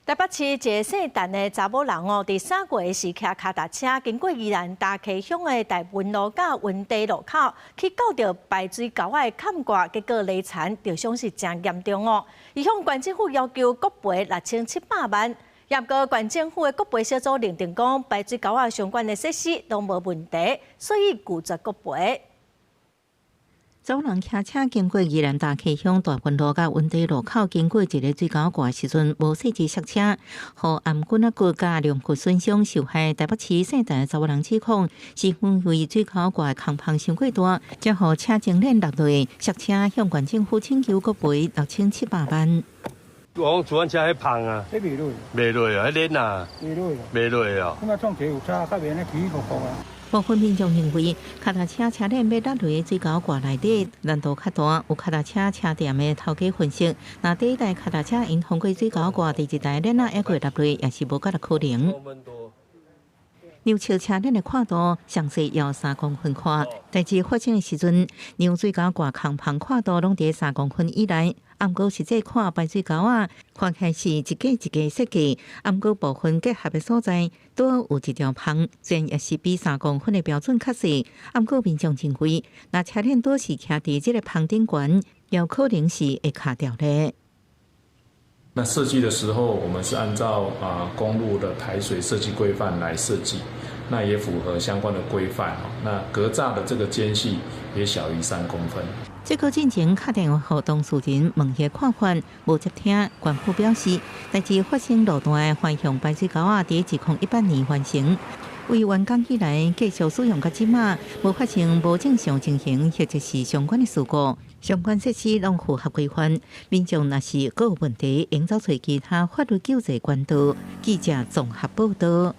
台北市一个姓陈的查某人哦，伫3月时骑脚踏车经过宜兰大溪乡的大文路甲文地路口，去到着排水沟的坎挂，结果累残，着伤是真严重哦。伊向县政府要求国赔6700万，也不过县政府的国赔小组认定讲，排水沟啊相关的设施都无问题，所以拒绝国赔。走人骑车经过宜兰大溪乡大文路甲文地路口，经过一个水沟挂时阵，无细致刹车，互颔骨啊骨甲梁骨损伤受害。台北市姓陈查某人指控是因为水沟挂空棚伤过大，才互车前链落落，刹车向县政府请求国赔6700万。我主安车迄棚啊，迄袂落，袂落啊，迄链啊，袂落，袂落啊。咁啊，创地有差，较袂安尼起起伏伏啊。部分民众认为，脚踏车车链要落入水沟挂内底，难度较大。有脚踏车车店的头家分析，若第一台脚踏车因通过水沟挂，第二台链啊还过落落，也是无甲可能。牛车车链的宽度上细要3公分宽，代志发生的时阵，牛水沟挂空棚宽度拢伫3公分以内。毋过实际看排水沟啊，看起来是一个一个设计，毋过部分结合的所在都有一条棚，虽然也是比3公分的标准较细，毋过民众认为，若车链都是徛伫这个棚顶悬，有可能是会卡掉的。那设计的时候，我们是按照公路的排水设计规范来设计，那也符合相关的规范。那隔栅的这个间隙也小于3公分。这个进前打电话给当事人问些看法，无接听。官府表示，代志发生路段的环向排水沟啊，伫2018年完成。为完工以来继续使用到即马，无发生无正常情形或者是相关的事故，相关设施拢符合规范。民众若是有问题，应找找其他法律救济管道。记者综合报道。